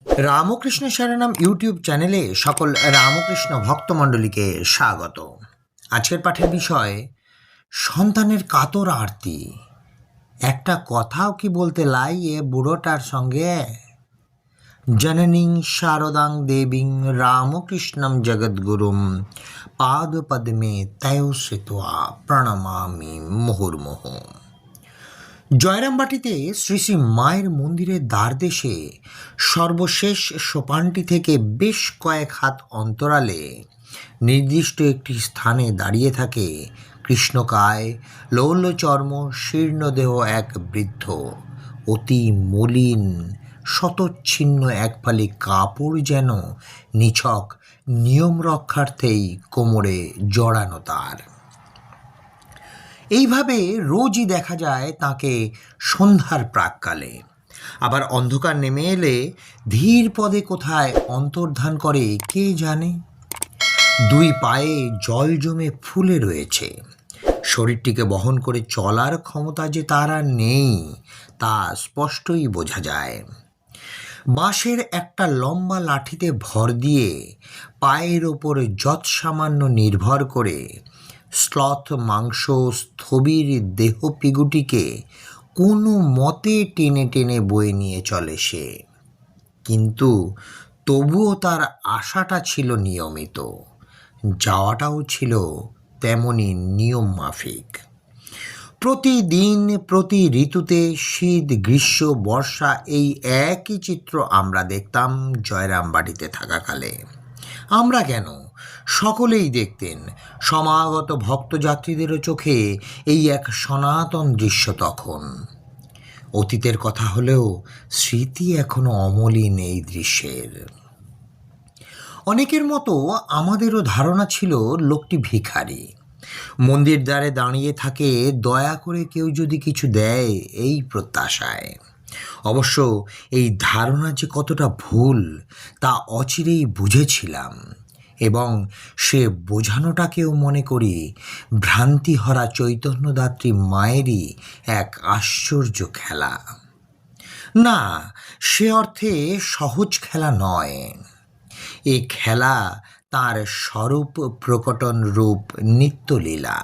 Ramakrishna শরণম YouTube চ্যানেলে সকল রামকৃষ্ণ ভক্তমণ্ডলীকে স্বাগত। আজকের পাঠের বিষয় সন্তানের কাতর আরতি। একটা কথাও কি বলতে লাই এ বুড়োটার সঙ্গে। জননীং শারদাং দেবীং রামকৃষ্ণম জগদ্গুরুম পাদপদ্মে তয়ো শ্রিত্বা প্রণমামি মুহুর্মুহু। জয়রামবাটিতে শ্রী শ্রী মায়ের মন্দিরের দ্বারদেশে সর্বশেষ সোপানটি থেকে বেশ কয়েক হাত অন্তরালে নির্দিষ্ট একটি স্থানে দাঁড়িয়ে থাকে কৃষ্ণকায় লৌল্যচর্ম শীর্ণদেহ এক বৃদ্ধ, অতি মলিন, শতচ্ছিন্ন এক ফালি কাপড় যেন নিছক নিয়ম রক্ষার্থেই কোমরে জড়ানো তার। এইভাবে রোজই দেখা যায় তাকে সন্ধ্যার প্রাক্কালে। আবার অন্ধকার নেমে এলে ধীর পদে কোথায় অন্তর্ধান করে কে জানে। দুই পায়ে জল জমে ফুলে রয়েছে। শরীরটিকে বহন করে চলার ক্ষমতা যে তার আর নেই তা স্পষ্টই বোঝা যায়। বাঁশের একটা লম্বা লাঠিতে ভর দিয়ে পায়ের ওপর যৎসামান্য নির্ভর করে স্লথ মাংস স্থবির দেহ পিগুটিকে কোনো মতে টেনে টেনে বয়ে নিয়ে চলে সে। কিন্তু তবুও তার আশাটা ছিল নিয়মিত, যাওয়াটাও ছিল তেমনি নিয়ম মাফিক। প্রতিদিন প্রতি ঋতুতে শীত গ্রীষ্ম বর্ষা এই একই চিত্র আমরা দেখতাম জয়রামবাটিতে থাকাকালে। আমরা কেন, সকলেই দেখতেন। সমাগত ভক্তযাত্রীদেরও চোখে এই এক সনাতন দৃশ্য তখন। অতীতের কথা হলেও স্মৃতি এখনো অমলিন এই দৃশ্যের। অনেকের মতো আমাদেরও ধারণা ছিল লোকটি ভিখারি, মন্দির দ্বারে দাঁড়িয়ে থাকে দয়া করে কেউ যদি কিছু দেয় এই প্রত্যাশায়। অবশ্য এই ধারণা যে কতটা ভুল তা অচিরেই বুঝেছিলাম, এবং সে বোঝানোটাকেও মনে করি ভ্রান্তিহরা চৈতন্যদাত্রী মায়েরই এক আশ্চর্য খেলা। না, সে অর্থে সহজ খেলা নয়। এ খেলা তার স্বরূপ প্রকটন রূপ নিত্যলীলা।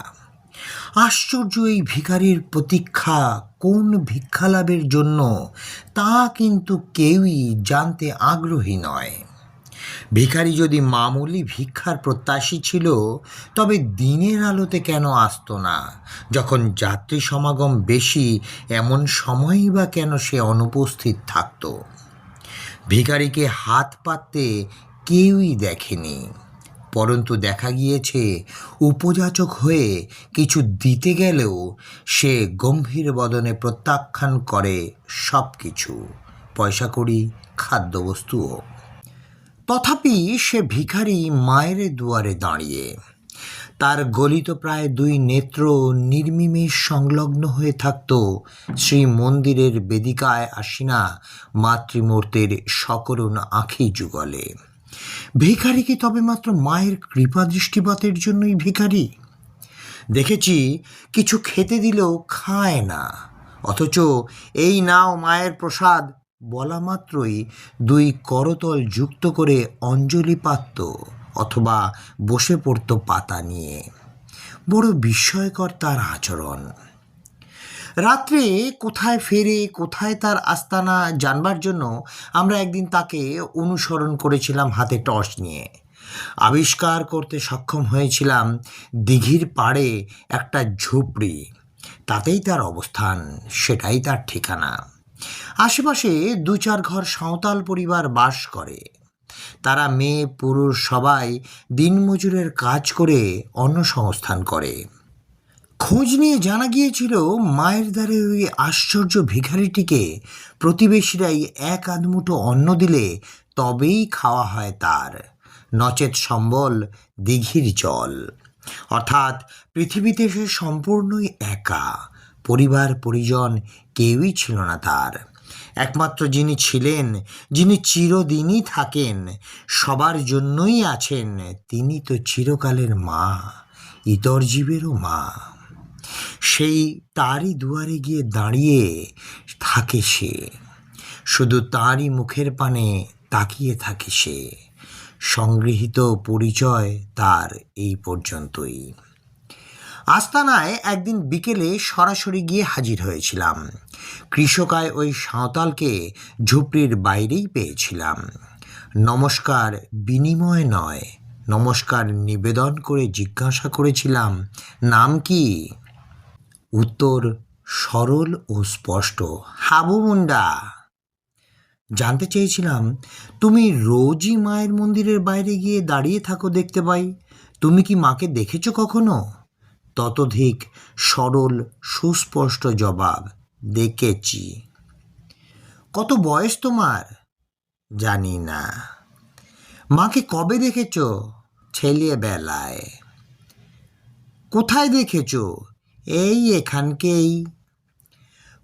আশ্চর্য এই ভিখারির প্রতীক্ষা কোন ভিক্ষালাভের জন্য তা কিন্তু কেউই জানতে আগ্রহী নয়। ভিখারি যদি মামুলি ভিক্ষার প্রত্যাশী ছিল তবে দিনের আলোতে কেন আসতো না? যখন যাত্রী সমাগম বেশি এমন সময়ই বা কেন সে অনুপস্থিত থাকত? ভিখারিকে হাত পাততে কেউই দেখেনি, পরন্তু দেখা গিয়েছে উপযাচক হয়ে কিছু দিতে গেলেও সে গম্ভীর বদনে প্রত্যাখ্যান করে সব কিছু, পয়সা কড়ি খাদ্যবস্তুও। তথাপি সে ভিখারি মায়ের দুয়ারে দাঁড়িয়ে, তার গলিত প্রায় দুই নেত্র নির্মিমেষ সংলগ্ন হয়ে থাকত শ্রী মন্দিরের বেদিকায় আসিনা মাতৃমূর্তির সকরুণ আঁখি যুগলে। ভিখারি কি তবে মাত্র মায়ের কৃপা দৃষ্টিপাতের জন্যই ভিখারি? দেখেছি কিছু খেতে দিলেও খায় না, অথচ এই নাও মায়ের প্রসাদ বলা মাত্রই দুই করতল যুক্ত করে অঞ্জলি পাতত অথবা বসে পড়ত পাতা নিয়ে। বড় বিস্ময়কর তার আচরণ। রাত্রে কোথায় ফেরে, কোথায় তার আস্তানা জানবার জন্য আমরা একদিন তাকে অনুসরণ করেছিলাম হাতে টর্চ নিয়ে। আবিষ্কার করতে সক্ষম হয়েছিলাম দিঘির পাড়ে একটা ঝুপড়ি, তাতেই তার অবস্থান, সেটাই তার ঠিকানা। আশেপাশে দু চার ঘর সাঁওতাল পরিবার বাস করে। তারা মেয়ে পুরুষ সবাই দিনমজুরের কাজ করে অন্নসংস্থান করে। খোঁজ নিয়ে জানা গিয়েছিল মায়ের দ্বারে ওই আশ্চর্য ভিখারিটিকে প্রতিবেশীরাই এক আধমুঠো অন্ন দিলে তবেই খাওয়া হয় তার, নচেত সম্বল দিঘির জল। অর্থাৎ পৃথিবীতে সে সম্পূর্ণই একা, পরিবার পরিজন কেউই ছিল না তার। একমাত্র যিনি ছিলেন, যিনি চিরদিনই থাকেন, সবার জন্যই আছেন, তিনি তো চিরকালের মা, ইতর জীবেরও মা। সেই তারই দুয়ারে গিয়ে দাঁড়িয়ে থাকে সে। শুধু তাঁরই মুখের পানে তাকিয়ে থাকে সে। সংগৃহীত পরিচয় তার এই পর্যন্তই। আস্তানায় একদিন বিকেলে সরাসরি গিয়ে হাজির হয়েছিলাম। কৃষকায় ওই সাঁওতালকে ঝুপড়ির বাইরেই পেয়েছিলাম। নমস্কার বিনিময় নয়, নমস্কার নিবেদন করে জিজ্ঞাসা করেছিলাম, নাম কি? উত্তর সরল ও স্পষ্ট, হাবু মুন্ডা। জানতে চেয়েছিলাম, তুমি রোজই মায়ের মন্দিরের বাইরে গিয়ে দাঁড়িয়ে থাকো দেখতে পাই, তুমি কি মাকে দেখেছো কখনো? ততোধিক সরল সুস্পষ্ট জবাব, দেখেছি। কত বয়স তোমার? জানি না। মাকে কবে দেখেছ? ছেলেবেলায়। কোথায় দেখেছ? এই এখানকেই।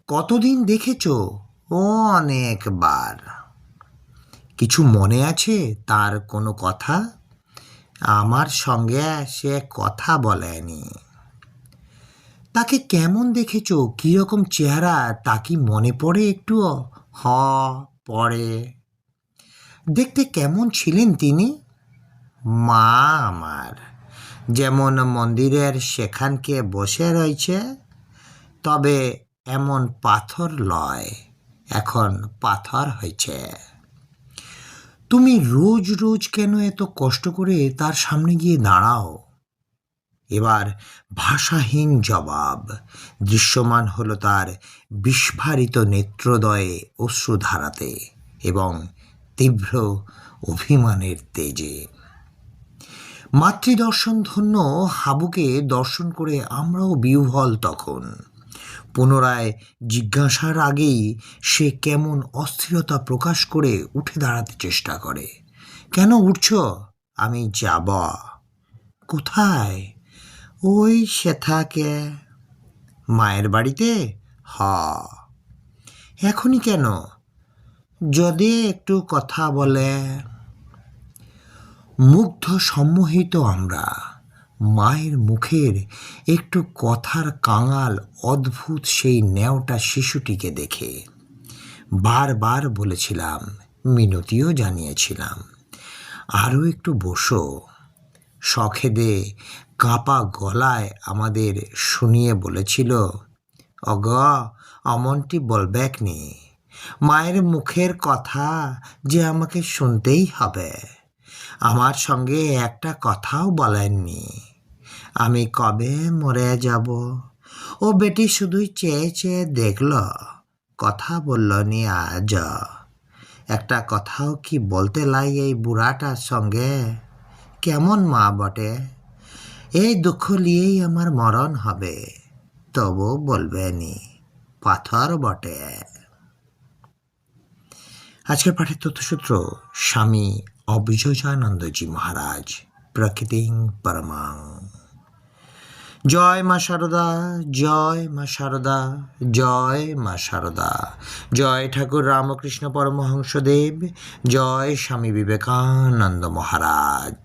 কতদিন দেখেছ? অনেকবার। কিছু মনে আছে তার কোনো কথা? আমার সঙ্গে সে কথা বলেনি। তাকে কেমন দেখেছ, কীরকম চেহারা তা কি মনে পড়ে একটু? পড়ে। দেখতে কেমন ছিলেন তিনি? মা আমার যেমন মন্দিরের সেখানকে বসে রয়েছে, তবে এমন পাথর লয়, এখন পাথর হয়েছে। তুমি রোজ রোজ কেন এত কষ্ট করে তার সামনে গিয়ে দাঁড়াও? এবার ভাষাহীন জবাব। দৃশ্যমান হলো তার বিস্ফারিত নেত্রদয়ে অশ্রুধারাতে এবং তীব্র অভিমানের তেজে। মাতৃদর্শন ধন্য হাবুকে দর্শন করে আমরাও বিহ্বল তখন। পুনরায় জিজ্ঞাসার আগেই সে কেমন অস্থিরতা প্রকাশ করে উঠে দাঁড়াতে চেষ্টা করে। কেন উঠছ? আমি যাব। কোথায়? ওই সেথাকে। মায়ের বাড়িতে? এখনই কেন? যদি একটু কথা বলে। মুগ্ধ সম্মোহিত আমরা মায়ের মুখের একটু কথার কাঙাল অদ্ভুত সেই ন্যাওটা শিশুটিকে দেখে। বারবার বলেছিলাম, মিনতিও জানিয়েছিলাম, আরও একটু বসো। সখেদে কাঁপা গলায় আমাদের শুনিয়ে বলেছিল, অগ অমনটি বলবেক নি, মায়ের মুখের কথা যে আমাকে শুনতেই হবে। আমার সঙ্গে একটা কথাও বলেননি, আমি কবে মরে যাব। ও বেটি শুধুই চেয়ে চেয়ে দেখল, কথা বলল নি আজ। একটা কথাও কি বলতে লাই এই বুড়াটার সঙ্গে? কেমন মা বটে। এই দুঃখ নিয়েই আমার মরণ হবে, তবু বলবে নি, পাথর বটে। আজকের পাঠের তথ্যসূত্র স্বামী অবিজয়ানন্দজি মহারাজ, প্রকৃতিং পরমাং। জয় মা শারদা, জয় মা শারদা, জয় মা শারদা। জয় ঠাকুর রামকৃষ্ণ পরমহংসদেব, জয় স্বামী বিবেকানন্দ মহারাজ।